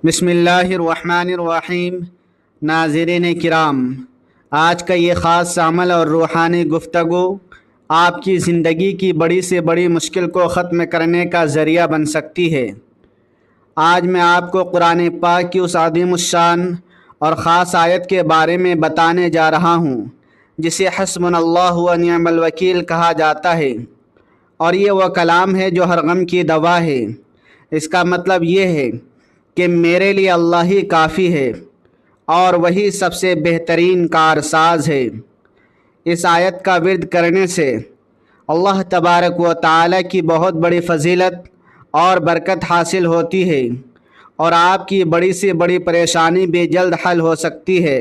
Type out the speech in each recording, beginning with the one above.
بسم اللہ الرحمن الرحیم۔ ناظرین کرام، آج کا یہ خاص عمل اور روحانی گفتگو آپ کی زندگی کی بڑی سے بڑی مشکل کو ختم کرنے کا ذریعہ بن سکتی ہے۔ آج میں آپ کو قرآن پاک کی اس عظیم الشان اور خاص آیت کے بارے میں بتانے جا رہا ہوں جسے حسبنا اللہ و نعم الوکیل کہا جاتا ہے، اور یہ وہ کلام ہے جو ہر غم کی دوا ہے۔ اس کا مطلب یہ ہے کہ میرے لیے اللہ ہی کافی ہے اور وہی سب سے بہترین کارساز ہے۔ اس آیت کا ورد کرنے سے اللہ تبارک و تعالی کی بہت بڑی فضیلت اور برکت حاصل ہوتی ہے، اور آپ کی بڑی سے بڑی پریشانی بھی جلد حل ہو سکتی ہے۔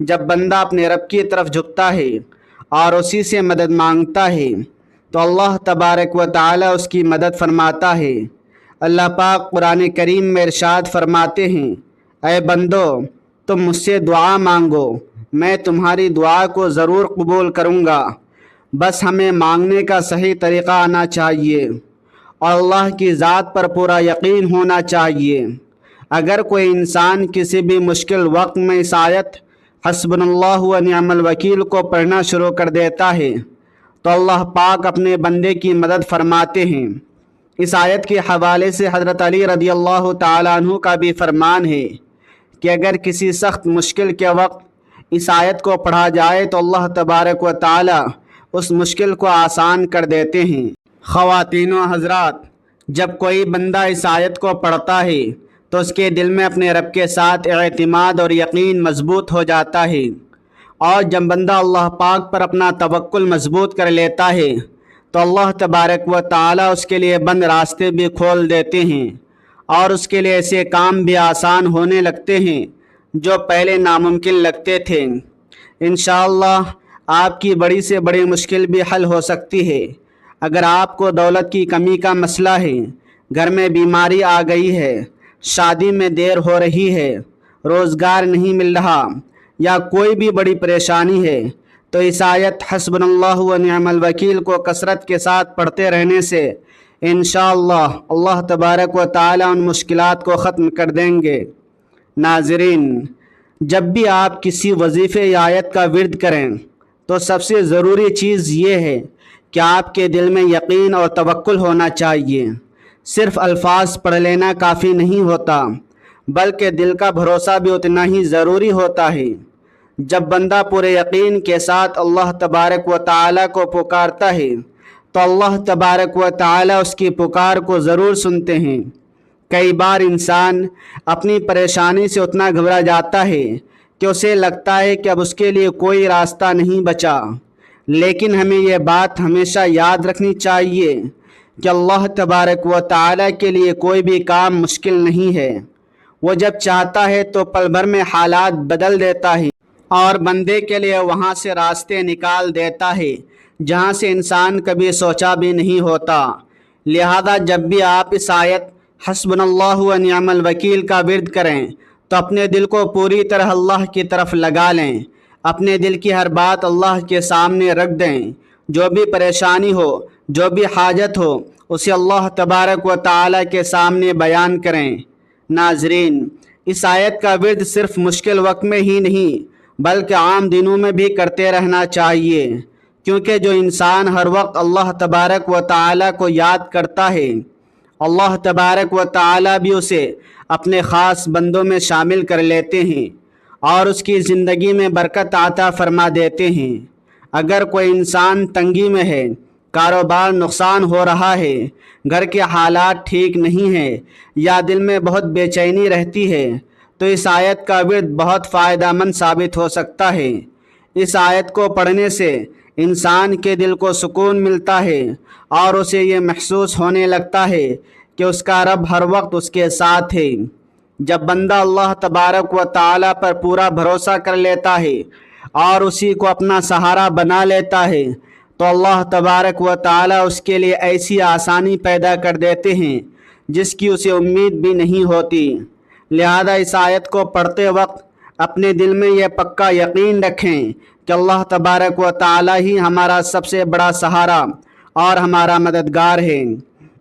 جب بندہ اپنے رب کی طرف جھکتا ہے اور اسی سے مدد مانگتا ہے تو اللہ تبارک و تعالی اس کی مدد فرماتا ہے۔ اللہ پاک قرآن کریم میں ارشاد فرماتے ہیں، اے بندو، تم مجھ سے دعا مانگو، میں تمہاری دعا کو ضرور قبول کروں گا، بس ہمیں مانگنے کا صحیح طریقہ آنا چاہیے اور اللہ کی ذات پر پورا یقین ہونا چاہیے۔ اگر کوئی انسان کسی بھی مشکل وقت میں اس آیت حسبنا اللہ و نعم الوکیل کو پڑھنا شروع کر دیتا ہے تو اللہ پاک اپنے بندے کی مدد فرماتے ہیں۔ اس آیت کے حوالے سے حضرت علی رضی اللہ تعالیٰ عنہ کا بھی فرمان ہے کہ اگر کسی سخت مشکل کے وقت اس آیت کو پڑھا جائے تو اللہ تبارک و تعالیٰ اس مشکل کو آسان کر دیتے ہیں۔ خواتین و حضرات، جب کوئی بندہ اس آیت کو پڑھتا ہے تو اس کے دل میں اپنے رب کے ساتھ اعتماد اور یقین مضبوط ہو جاتا ہے، اور جب بندہ اللہ پاک پر اپنا توکل مضبوط کر لیتا ہے تو اللہ تبارک و تعالیٰ اس کے لیے بند راستے بھی کھول دیتے ہیں، اور اس کے لیے ایسے کام بھی آسان ہونے لگتے ہیں جو پہلے ناممکن لگتے تھے۔ انشاءاللہ آپ کی بڑی سے بڑی مشکل بھی حل ہو سکتی ہے۔ اگر آپ کو دولت کی کمی کا مسئلہ ہے، گھر میں بیماری آ گئی ہے، شادی میں دیر ہو رہی ہے، روزگار نہیں مل رہا، یا کوئی بھی بڑی پریشانی ہے، تو اس آیت حسبنا اللہ و نعم الوکیل کو کثرت کے ساتھ پڑھتے رہنے سے انشاءاللہ اللہ تبارک و تعالیٰ ان مشکلات کو ختم کر دیں گے۔ ناظرین، جب بھی آپ کسی وظیفے یا آیت کا ورد کریں تو سب سے ضروری چیز یہ ہے کہ آپ کے دل میں یقین اور توکل ہونا چاہیے۔ صرف الفاظ پڑھ لینا کافی نہیں ہوتا، بلکہ دل کا بھروسہ بھی اتنا ہی ضروری ہوتا ہے۔ جب بندہ پورے یقین کے ساتھ اللہ تبارک و تعالیٰ کو پکارتا ہے تو اللہ تبارک و تعالیٰ اس کی پکار کو ضرور سنتے ہیں۔ کئی بار انسان اپنی پریشانی سے اتنا گھبرا جاتا ہے کہ اسے لگتا ہے کہ اب اس کے لیے کوئی راستہ نہیں بچا، لیکن ہمیں یہ بات ہمیشہ یاد رکھنی چاہیے کہ اللہ تبارک و تعالیٰ کے لیے کوئی بھی کام مشکل نہیں ہے۔ وہ جب چاہتا ہے تو پل بھر میں حالات بدل دیتا ہے اور بندے کے لیے وہاں سے راستے نکال دیتا ہے جہاں سے انسان کبھی سوچا بھی نہیں ہوتا۔ لہذا جب بھی آپ اس آیت حسبنا اللہ و نعم الوکیل کا ورد کریں تو اپنے دل کو پوری طرح اللہ کی طرف لگا لیں، اپنے دل کی ہر بات اللہ کے سامنے رکھ دیں۔ جو بھی پریشانی ہو، جو بھی حاجت ہو، اسے اللہ تبارک و تعالیٰ کے سامنے بیان کریں۔ ناظرین، اس آیت کا ورد صرف مشکل وقت میں ہی نہیں بلکہ عام دنوں میں بھی کرتے رہنا چاہیے، کیونکہ جو انسان ہر وقت اللہ تبارک و تعالیٰ کو یاد کرتا ہے، اللہ تبارک و تعالیٰ بھی اسے اپنے خاص بندوں میں شامل کر لیتے ہیں اور اس کی زندگی میں برکت عطا فرما دیتے ہیں۔ اگر کوئی انسان تنگی میں ہے، کاروبار نقصان ہو رہا ہے، گھر کے حالات ٹھیک نہیں ہیں، یا دل میں بہت بے چینی رہتی ہے، تو اس آیت کا ورد بہت فائدہ مند ثابت ہو سکتا ہے۔ اس آیت کو پڑھنے سے انسان کے دل کو سکون ملتا ہے اور اسے یہ محسوس ہونے لگتا ہے کہ اس کا رب ہر وقت اس کے ساتھ ہے۔ جب بندہ اللہ تبارک و تعالیٰ پر پورا بھروسہ کر لیتا ہے اور اسی کو اپنا سہارا بنا لیتا ہے تو اللہ تبارک و تعالیٰ اس کے لیے ایسی آسانی پیدا کر دیتے ہیں جس کی اسے امید بھی نہیں ہوتی۔ لہذا اس آیت کو پڑھتے وقت اپنے دل میں یہ پکا یقین رکھیں کہ اللہ تبارک و تعالیٰ ہی ہمارا سب سے بڑا سہارا اور ہمارا مددگار ہے۔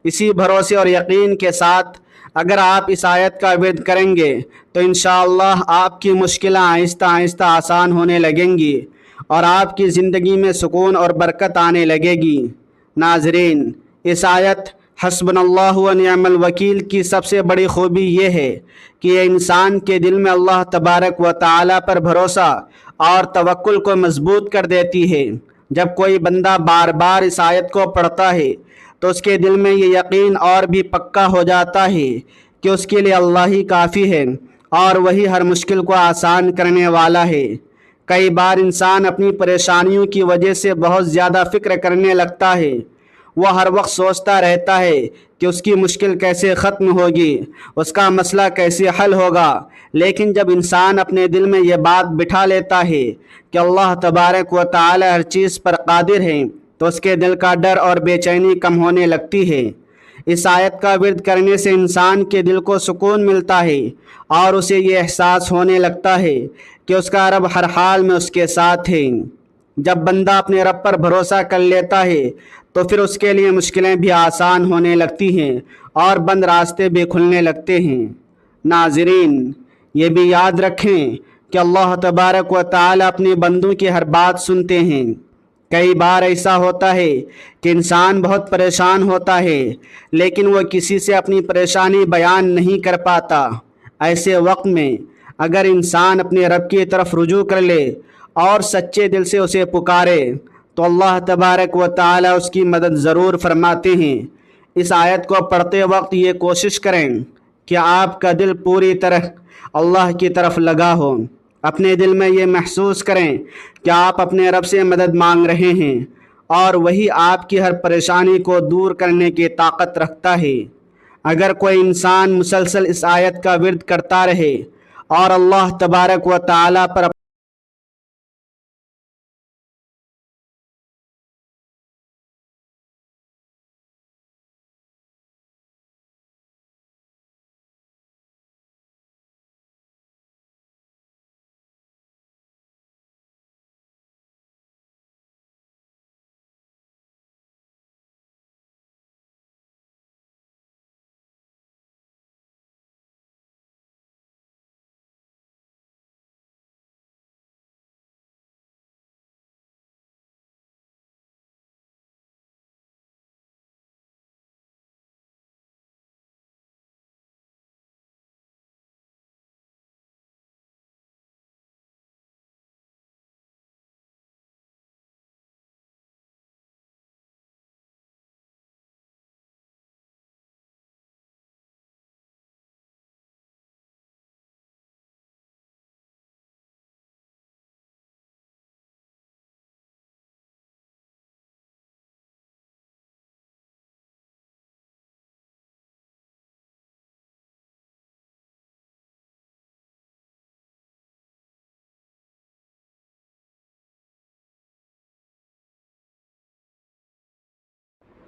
اسی بھروسے اور یقین کے ساتھ اگر آپ اس آیت کا ورد کریں گے تو انشاءاللہ آپ کی مشکلیں آہستہ آہستہ آسان ہونے لگیں گی اور آپ کی زندگی میں سکون اور برکت آنے لگے گی۔ ناظرین، اس آیت حسبنا اللہ و نعم الوکیل کی سب سے بڑی خوبی یہ ہے کہ یہ انسان کے دل میں اللہ تبارک و تعالی پر بھروسہ اور توکل کو مضبوط کر دیتی ہے۔ جب کوئی بندہ بار بار اس آیت کو پڑھتا ہے تو اس کے دل میں یہ یقین اور بھی پکا ہو جاتا ہے کہ اس کے لیے اللہ ہی کافی ہے اور وہی ہر مشکل کو آسان کرنے والا ہے۔ کئی بار انسان اپنی پریشانیوں کی وجہ سے بہت زیادہ فکر کرنے لگتا ہے۔ وہ ہر وقت سوچتا رہتا ہے کہ اس کی مشکل کیسے ختم ہوگی، اس کا مسئلہ کیسے حل ہوگا، لیکن جب انسان اپنے دل میں یہ بات بٹھا لیتا ہے کہ اللہ تبارک و تعالی ہر چیز پر قادر ہے تو اس کے دل کا ڈر اور بے چینی کم ہونے لگتی ہے۔ اس آیت کا ورد کرنے سے انسان کے دل کو سکون ملتا ہے اور اسے یہ احساس ہونے لگتا ہے کہ اس کا رب ہر حال میں اس کے ساتھ ہے۔ جب بندہ اپنے رب پر بھروسہ کر لیتا ہے تو پھر اس کے لیے مشکلیں بھی آسان ہونے لگتی ہیں اور بند راستے بھی کھلنے لگتے ہیں۔ ناظرین، یہ بھی یاد رکھیں کہ اللہ تبارک و تعالی اپنے بندوں کی ہر بات سنتے ہیں۔ کئی بار ایسا ہوتا ہے کہ انسان بہت پریشان ہوتا ہے لیکن وہ کسی سے اپنی پریشانی بیان نہیں کر پاتا۔ ایسے وقت میں اگر انسان اپنے رب کی طرف رجوع کر لے اور سچے دل سے اسے پکارے تو اللہ تبارک و تعالی اس کی مدد ضرور فرماتے ہیں۔ اس آیت کو پڑھتے وقت یہ کوشش کریں کہ آپ کا دل پوری طرح اللہ کی طرف لگا ہو۔ اپنے دل میں یہ محسوس کریں کہ آپ اپنے رب سے مدد مانگ رہے ہیں اور وہی آپ کی ہر پریشانی کو دور کرنے کی طاقت رکھتا ہے۔ اگر کوئی انسان مسلسل اس آیت کا ورد کرتا رہے اور اللہ تبارک و تعالی پر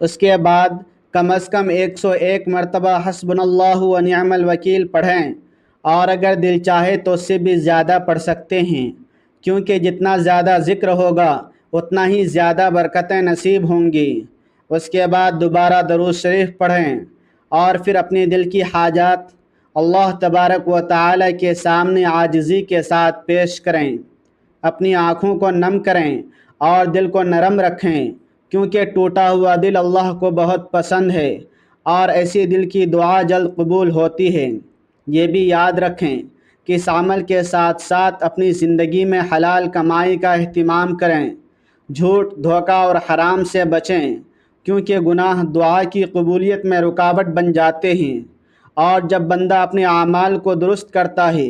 اس کے بعد کم از کم 101 مرتبہ حسبنا اللہ و نعم الوکیل پڑھیں، اور اگر دل چاہے تو اس سے بھی زیادہ پڑھ سکتے ہیں، کیونکہ جتنا زیادہ ذکر ہوگا اتنا ہی زیادہ برکتیں نصیب ہوں گی۔ اس کے بعد دوبارہ درود شریف پڑھیں اور پھر اپنے دل کی حاجات اللہ تبارک و تعالی کے سامنے عاجزی کے ساتھ پیش کریں۔ اپنی آنکھوں کو نم کریں اور دل کو نرم رکھیں، کیونکہ ٹوٹا ہوا دل اللہ کو بہت پسند ہے اور ایسی دل کی دعا جلد قبول ہوتی ہے۔ یہ بھی یاد رکھیں کہ اس عمل کے ساتھ ساتھ اپنی زندگی میں حلال کمائی کا اہتمام کریں، جھوٹ، دھوکہ اور حرام سے بچیں، کیونکہ گناہ دعا کی قبولیت میں رکاوٹ بن جاتے ہیں، اور جب بندہ اپنے اعمال کو درست کرتا ہے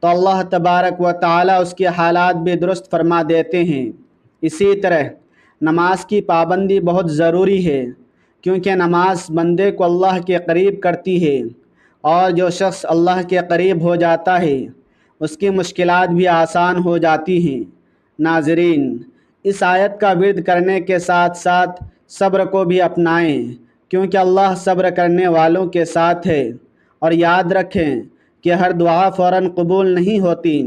تو اللہ تبارک و تعالی اس کے حالات بھی درست فرما دیتے ہیں۔ اسی طرح نماز کی پابندی بہت ضروری ہے، کیونکہ نماز بندے کو اللہ کے قریب کرتی ہے، اور جو شخص اللہ کے قریب ہو جاتا ہے اس کی مشکلات بھی آسان ہو جاتی ہیں۔ ناظرین، اس آیت کا ورد کرنے کے ساتھ ساتھ صبر کو بھی اپنائیں، کیونکہ اللہ صبر کرنے والوں کے ساتھ ہے، اور یاد رکھیں کہ ہر دعا فوراً قبول نہیں ہوتی،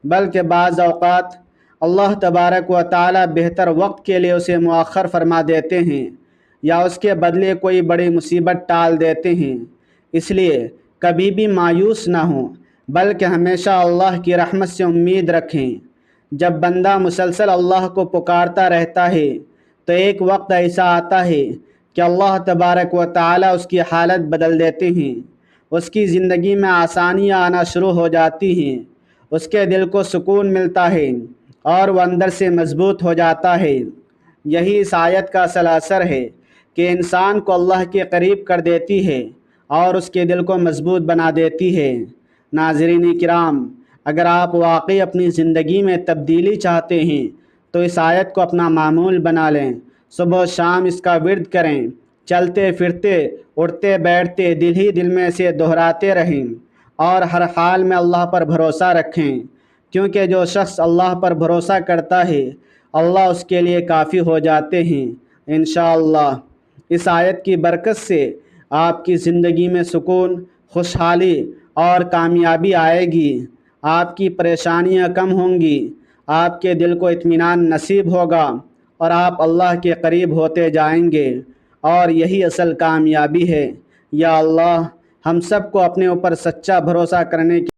بلکہ بعض اوقات اللہ تبارک و تعالی بہتر وقت کے لیے اسے مؤخر فرما دیتے ہیں یا اس کے بدلے کوئی بڑی مصیبت ٹال دیتے ہیں۔ اس لیے کبھی بھی مایوس نہ ہوں بلکہ ہمیشہ اللہ کی رحمت سے امید رکھیں۔ جب بندہ مسلسل اللہ کو پکارتا رہتا ہے تو ایک وقت ایسا آتا ہے کہ اللہ تبارک و تعالی اس کی حالت بدل دیتے ہیں، اس کی زندگی میں آسانیاں آنا شروع ہو جاتی ہیں، اس کے دل کو سکون ملتا ہے اور وہ اندر سے مضبوط ہو جاتا ہے۔ یہی اس آیت کا اصل اثر ہے کہ انسان کو اللہ کے قریب کر دیتی ہے اور اس کے دل کو مضبوط بنا دیتی ہے۔ ناظرین کرام، اگر آپ واقعی اپنی زندگی میں تبدیلی چاہتے ہیں تو اس آیت کو اپنا معمول بنا لیں، صبح و شام اس کا ورد کریں، چلتے پھرتے اٹھتے بیٹھتے دل ہی دل میں سے دہراتے رہیں اور ہر حال میں اللہ پر بھروسہ رکھیں، کیونکہ جو شخص اللہ پر بھروسہ کرتا ہے اللہ اس کے لیے کافی ہو جاتے ہیں۔ انشاءاللہ اس آیت کی برکت سے آپ کی زندگی میں سکون، خوشحالی اور کامیابی آئے گی، آپ کی پریشانیاں کم ہوں گی، آپ کے دل کو اطمینان نصیب ہوگا اور آپ اللہ کے قریب ہوتے جائیں گے، اور یہی اصل کامیابی ہے۔ یا اللہ ہم سب کو اپنے اوپر سچا بھروسہ کرنے کی